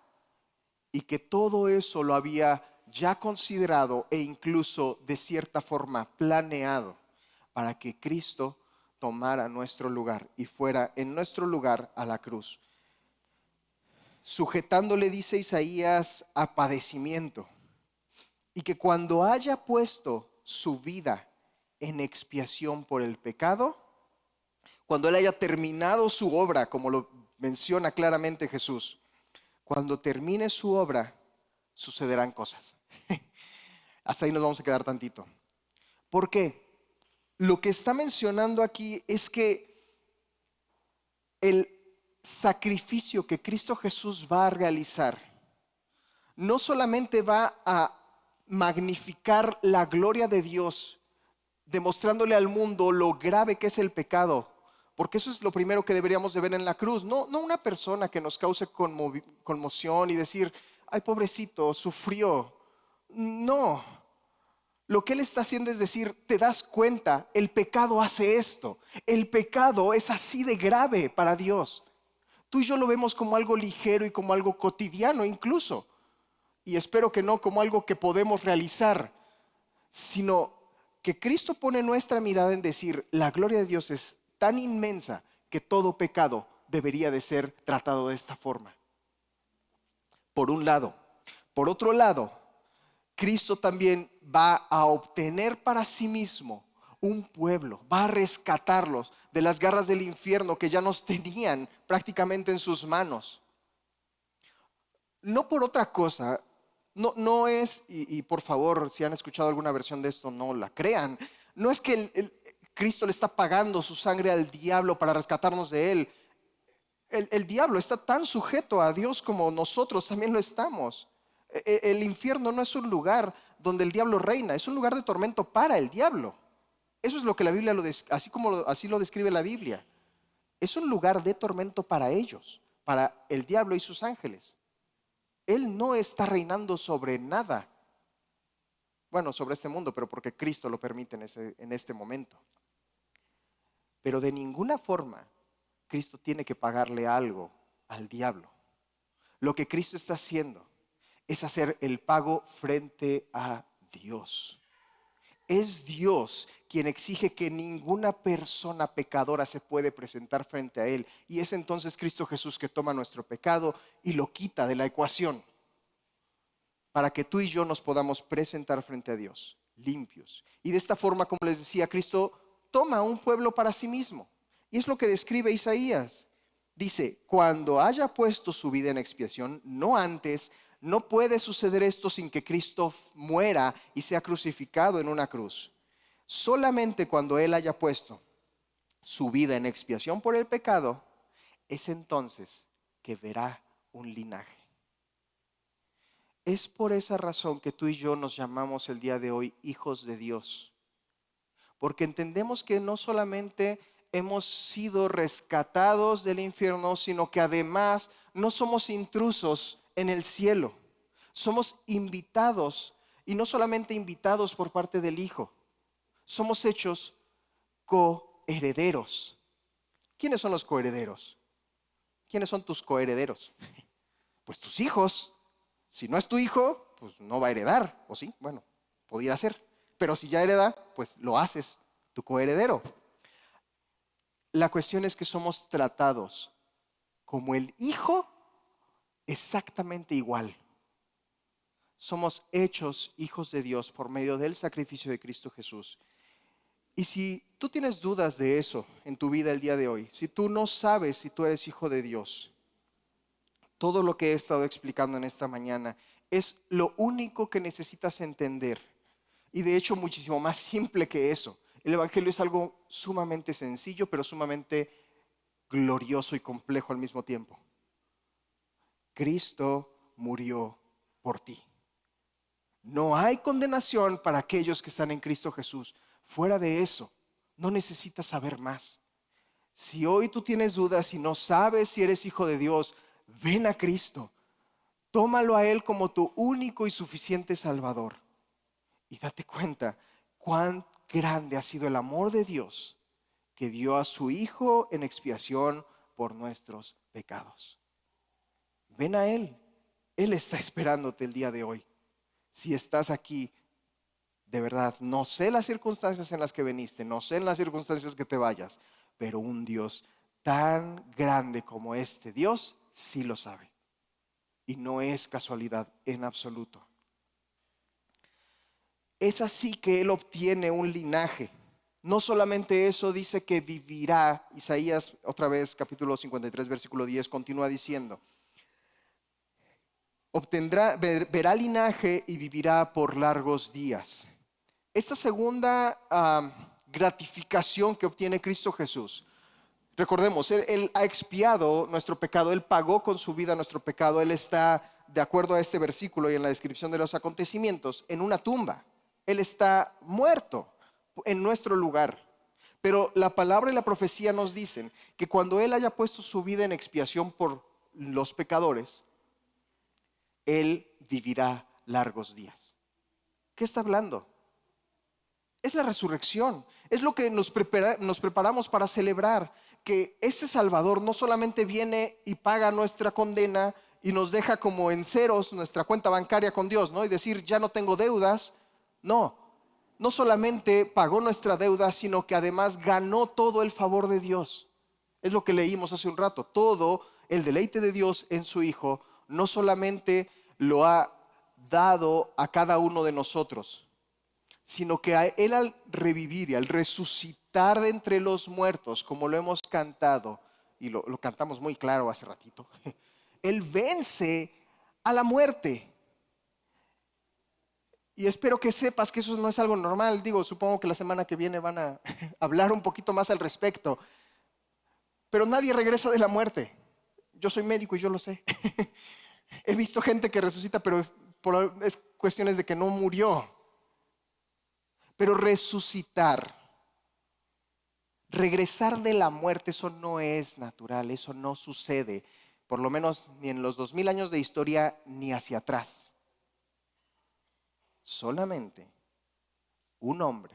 y que todo eso lo había ya considerado e incluso de cierta forma planeado para que Cristo tomara nuestro lugar y fuera en nuestro lugar a la cruz, sujetándole, dice Isaías, a padecimiento, y que cuando haya puesto su vida en expiación por el pecado, cuando él haya terminado su obra, como lo menciona claramente Jesús, cuando termine su obra, sucederán cosas. Hasta ahí nos vamos a quedar tantito. ¿Por qué? Lo que está mencionando aquí es que el sacrificio que Cristo Jesús va a realizar no solamente va a magnificar la gloria de Dios, demostrándole al mundo lo grave que es el pecado, porque eso es lo primero que deberíamos de ver en la cruz. No una persona que nos cause conmoción y decir: ay, pobrecito, sufrió. No, lo que él está haciendo es decir: te das cuenta, el pecado hace esto. El pecado es así de grave para Dios. Tú y yo lo vemos como algo ligero y como algo cotidiano incluso, y espero que no como algo que podemos realizar, sino que Cristo pone nuestra mirada en decir: la gloria de Dios es tan inmensa que todo pecado debería de ser tratado de esta forma. Por un lado. Por otro lado, Cristo también va a obtener para sí mismo un pueblo, va a rescatarlos de las garras del infierno que ya nos tenían prácticamente en sus manos. No por otra cosa, no es, y por favor, si han escuchado alguna versión de esto, no la crean. No es que Cristo le está pagando su sangre al diablo para rescatarnos de él. El diablo está tan sujeto a Dios como nosotros también lo estamos. El infierno no es un lugar donde el diablo reina, es un lugar de tormento para el diablo. Eso es lo que la Biblia así lo describe la Biblia. Es un lugar de tormento para ellos, para el diablo y sus ángeles. Él no está reinando sobre nada. Bueno, sobre este mundo, pero porque Cristo lo permite en este momento. Pero de ninguna forma Cristo tiene que pagarle algo al diablo. Lo que Cristo está haciendo es hacer el pago frente a Dios. Es Dios quien exige que ninguna persona pecadora se puede presentar frente a Él. Y es entonces Cristo Jesús que toma nuestro pecado y lo quita de la ecuación, para que tú y yo nos podamos presentar frente a Dios limpios. Y de esta forma, como les decía, Cristo toma un pueblo para sí mismo. Y es lo que describe Isaías. Dice: cuando haya puesto su vida en expiación, no antes. No puede suceder esto sin que Cristo muera y sea crucificado en una cruz. Solamente cuando Él haya puesto su vida en expiación por el pecado, es entonces que verá un linaje. Es por esa razón que tú y yo nos llamamos el día de hoy hijos de Dios, porque entendemos que no solamente hemos sido rescatados del infierno, sino que además no somos intrusos en el cielo. Somos invitados, y no solamente invitados por parte del Hijo, somos hechos coherederos. ¿Quiénes son los coherederos? ¿Quiénes son tus coherederos? pues tus hijos. Si no es tu hijo, pues no va a heredar, ¿o sí? Bueno, podría ser. Pero si ya hereda, pues lo haces tu coheredero. La cuestión es que somos tratados como el hijo exactamente igual. Somos hechos hijos de Dios por medio del sacrificio de Cristo Jesús. Y si tú tienes dudas de eso en tu vida el día de hoy, si tú no sabes si tú eres hijo de Dios, todo lo que he estado explicando en esta mañana es lo único que necesitas entender. Y de hecho muchísimo más simple que eso. El Evangelio es algo sumamente sencillo, pero sumamente glorioso y complejo al mismo tiempo. Cristo murió por ti. No hay condenación para aquellos que están en Cristo Jesús. Fuera de eso, no necesitas saber más. Si hoy tú tienes dudas y no sabes si eres hijo de Dios, ven a Cristo. Tómalo a Él como tu único y suficiente Salvador. Y date cuenta cuán grande ha sido el amor de Dios que dio a su Hijo en expiación por nuestros pecados. Ven a Él. Él está esperándote el día de hoy. Si estás aquí, de verdad, no sé las circunstancias en las que viniste, no sé en las circunstancias que te vayas, pero un Dios tan grande como este Dios sí lo sabe. Y no es casualidad en absoluto. Es así que Él obtiene un linaje. No solamente eso, dice que vivirá. Isaías, otra vez, capítulo 53, versículo 10, continúa diciendo: verá linaje y vivirá por largos días. Esta segunda gratificación que obtiene Cristo Jesús, recordemos, él ha expiado nuestro pecado, Él pagó con su vida nuestro pecado. Él está, de acuerdo a este versículo y en la descripción de los acontecimientos, en una tumba. Él está muerto en nuestro lugar. Pero la palabra y la profecía nos dicen que cuando Él haya puesto su vida en expiación por los pecadores, Él vivirá largos días. ¿Qué está hablando? Es la resurrección. Es lo que nos preparamos para celebrar. Que este Salvador no solamente viene y paga nuestra condena y nos deja como en ceros nuestra cuenta bancaria con Dios, ¿no? Y decir, ya no tengo deudas. No solamente pagó nuestra deuda, sino que además ganó todo el favor de Dios. Es lo que leímos hace un rato. Todo el deleite de Dios en su Hijo no solamente lo ha dado a cada uno de nosotros, sino que a Él, al revivir y al resucitar de entre los muertos, como lo hemos cantado, y lo cantamos muy claro hace ratito, Él vence a la muerte. Y espero que sepas que eso no es algo normal. Supongo que la semana que viene van a hablar un poquito más al respecto. Pero nadie regresa de la muerte. Yo soy médico y yo lo sé. He visto gente que resucita, pero es cuestiones de que no murió. Pero resucitar, regresar de la muerte, eso no es natural, eso no sucede. Por lo menos ni en los 2000 años de historia, ni hacia atrás. Solamente un hombre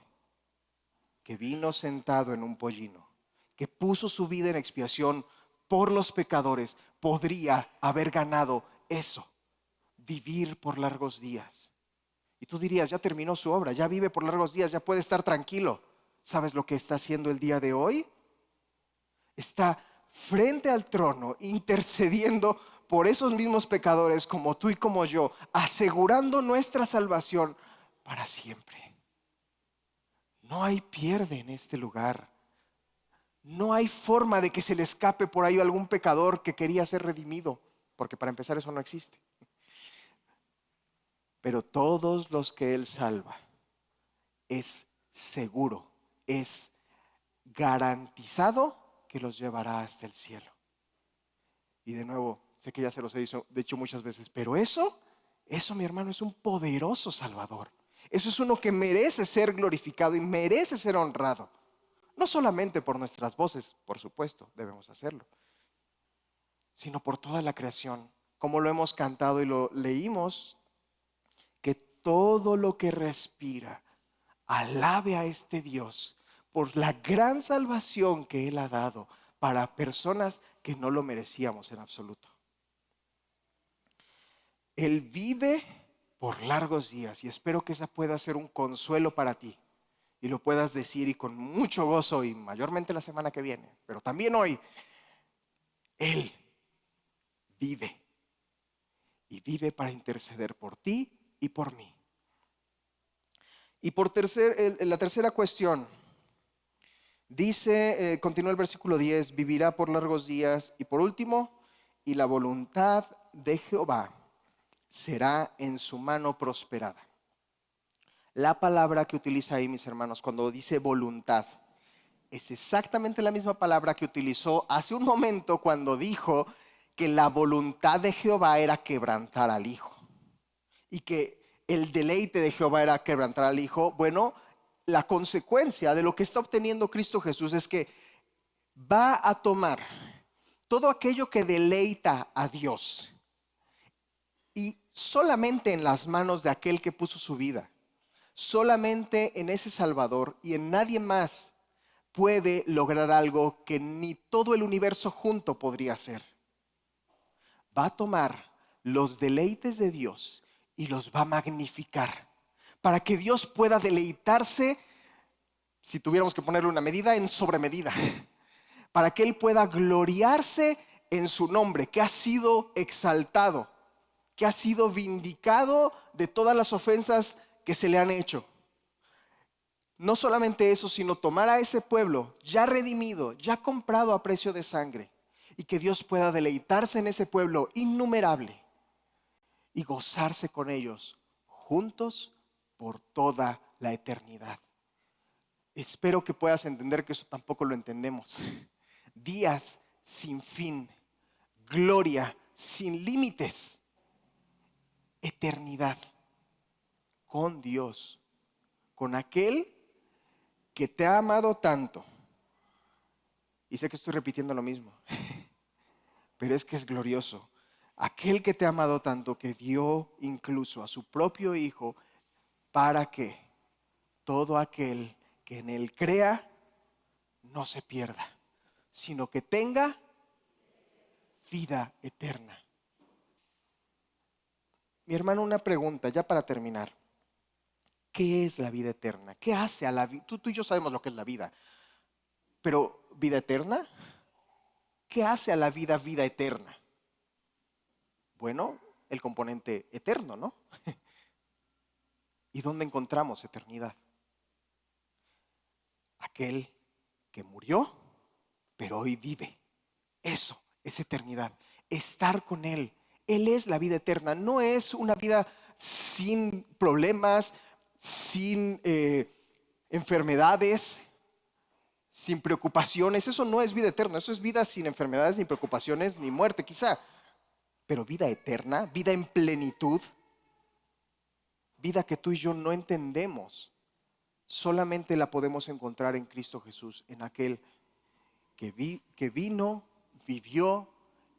que vino sentado en un pollino, que puso su vida en expiación por los pecadores, podría haber ganado eso, vivir por largos días. Y tú dirías, ya terminó su obra, ya vive por largos días, ya puede estar tranquilo. ¿Sabes lo que está haciendo el día de hoy? Está frente al trono intercediendo por esos mismos pecadores como tú y como yo, asegurando nuestra salvación para siempre. No hay pierde en este lugar. No hay forma de que se le escape por ahí algún pecador que quería ser redimido, porque para empezar eso no existe. Pero todos los que Él salva, es seguro, es garantizado que los llevará hasta el cielo. Y de nuevo, sé que ya se los he dicho muchas veces, pero eso mi hermano es un poderoso Salvador. Eso es uno que merece ser glorificado y merece ser honrado. No solamente por nuestras voces, por supuesto, debemos hacerlo, sino por toda la creación, como lo hemos cantado y lo leímos, que todo lo que respira alabe a este Dios por la gran salvación que Él ha dado para personas que no lo merecíamos en absoluto. Él vive por largos días y espero que esa pueda ser un consuelo para ti y lo puedas decir y con mucho gozo y mayormente la semana que viene, pero también hoy. Él vive y vive para interceder por ti y por mí. Y la tercera cuestión, dice, continúa el versículo 10, vivirá por largos días. Y por último, y la voluntad de Jehová será en su mano prosperada. La palabra que utiliza ahí, mis hermanos, cuando dice voluntad, es exactamente la misma palabra que utilizó hace un momento cuando dijo que la voluntad de Jehová era quebrantar al Hijo. Y que el deleite de Jehová era quebrantar al Hijo. Bueno, la consecuencia de lo que está obteniendo Cristo Jesús es que va a tomar todo aquello que deleita a Dios y solamente en las manos de aquel que puso su vida, solamente en ese Salvador y en nadie más puede lograr algo que ni todo el universo junto podría hacer. Va a tomar los deleites de Dios y los va a magnificar para que Dios pueda deleitarse, si tuviéramos que ponerle una medida, en sobremedida, para que Él pueda gloriarse en su nombre, que ha sido exaltado, que ha sido vindicado de todas las ofensas que se le han hecho. No solamente eso, sino tomar a ese pueblo ya redimido, ya comprado a precio de sangre, y que Dios pueda deleitarse en ese pueblo innumerable y gozarse con ellos juntos por toda la eternidad. Espero que puedas entender que eso tampoco lo entendemos. Días sin fin, gloria sin límites, eternidad con Dios, con aquel que te ha amado tanto. Y sé que estoy repitiendo lo mismo, pero es que es glorioso. Aquel que te ha amado tanto que dio incluso a su propio Hijo para que todo aquel que en Él crea no se pierda, sino que tenga vida eterna. Mi hermano, una pregunta ya para terminar. ¿Qué es la vida eterna? ¿Qué hace a la vida? Tú y yo sabemos lo que es la vida, pero ¿vida eterna? ¿Qué hace a la vida vida eterna? Bueno, el componente eterno, ¿no? ¿Y dónde encontramos eternidad? Aquel que murió, pero hoy vive. Eso es eternidad. Estar con Él. Él es la vida eterna. No es una vida sin problemas, sin enfermedades, sin preocupaciones. Eso no es vida eterna. Eso es vida sin enfermedades, ni preocupaciones, ni muerte quizá. Pero vida eterna, vida en plenitud, vida que tú y yo no entendemos, solamente la podemos encontrar en Cristo Jesús, en aquel que vino, vivió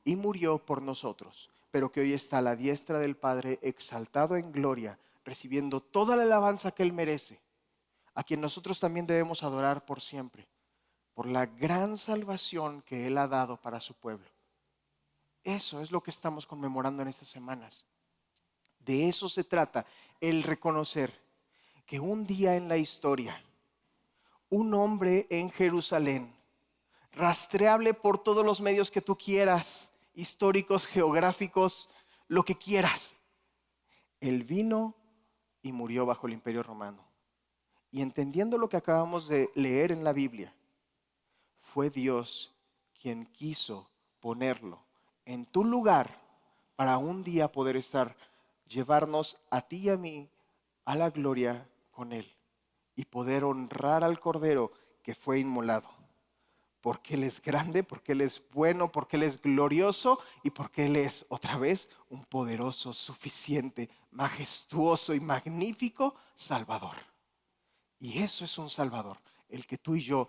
y murió por nosotros, pero que hoy está a la diestra del Padre, exaltado en gloria, recibiendo toda la alabanza que Él merece, a quien nosotros también debemos adorar por siempre, por la gran salvación que Él ha dado para su pueblo. Eso es lo que estamos conmemorando en estas semanas. De eso se trata, el reconocer que un día en la historia, un hombre en Jerusalén, rastreable por todos los medios que tú quieras, históricos, geográficos, lo que quieras, él vino y murió bajo el Imperio Romano. Y entendiendo lo que acabamos de leer en la Biblia, fue Dios quien quiso ponerlo en tu lugar para un día poder llevarnos a ti y a mí a la gloria con Él y poder honrar al Cordero que fue inmolado. Porque Él es grande, porque Él es bueno, porque Él es glorioso y porque Él es, otra vez, un poderoso, suficiente, majestuoso y magnífico Salvador. Y eso es un Salvador, el que tú y yo,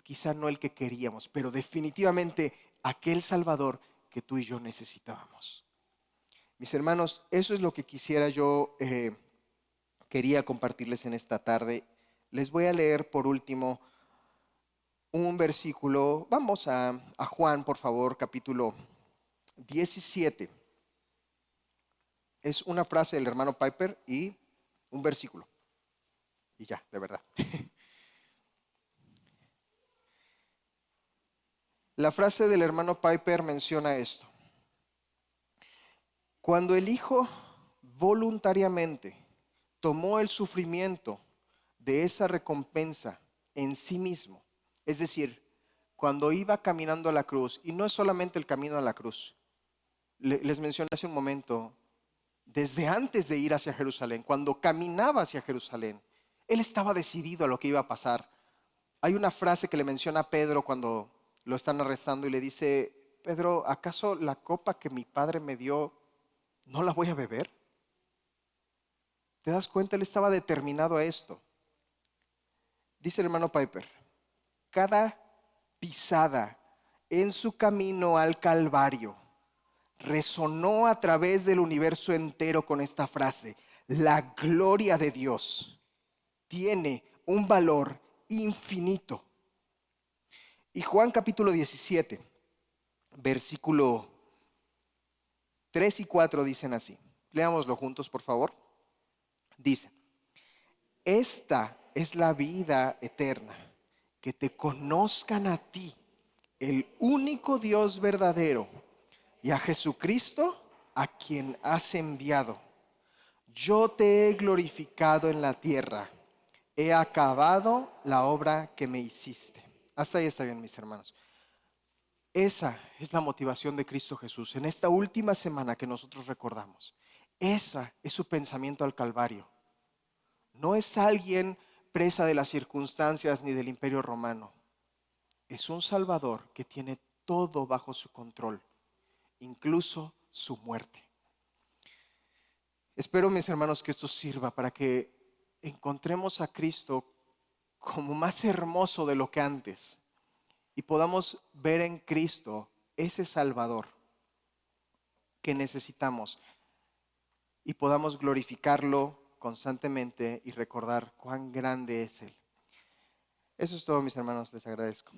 quizá no el que queríamos, pero definitivamente aquel Salvador que tú y yo necesitábamos. Mis hermanos, eso es lo que quería compartirles en esta tarde. Les voy a leer por último un versículo. Vamos a Juan, por favor, capítulo 17. Es una frase del hermano Piper y un versículo. Y ya, de verdad. La frase del hermano Piper menciona esto. Cuando el Hijo voluntariamente tomó el sufrimiento de esa recompensa en sí mismo, es decir, cuando iba caminando a la cruz, y no es solamente el camino a la cruz, les mencioné hace un momento, desde antes de ir hacia Jerusalén, cuando caminaba hacia Jerusalén, él estaba decidido a lo que iba a pasar. Hay una frase que le menciona a Pedro cuando lo están arrestando y le dice: Pedro, ¿acaso la copa que mi padre me dio no la voy a beber? ¿Te das cuenta? Él estaba determinado a esto. Dice el hermano Piper: cada pisada en su camino al Calvario resonó a través del universo entero con esta frase: la gloria de Dios tiene un valor infinito. Y Juan capítulo 17, versículo 3 y 4 dicen así. Leámoslo juntos, por favor. Dice: esta es la vida eterna, que te conozcan a ti, el único Dios verdadero, y a Jesucristo, a quien has enviado. Yo te he glorificado en la tierra, he acabado la obra que me hiciste. Hasta ahí está bien, mis hermanos. Esa es la motivación de Cristo Jesús en esta última semana que nosotros recordamos. Esa es su pensamiento al Calvario. No es alguien presa de las circunstancias ni del imperio romano. Es un Salvador que tiene todo bajo su control, incluso su muerte. Espero, mis hermanos, que esto sirva para que encontremos a Cristo como más hermoso de lo que antes y podamos ver en Cristo ese Salvador que necesitamos y podamos glorificarlo constantemente y recordar cuán grande es Él. Eso es todo, mis hermanos, les agradezco.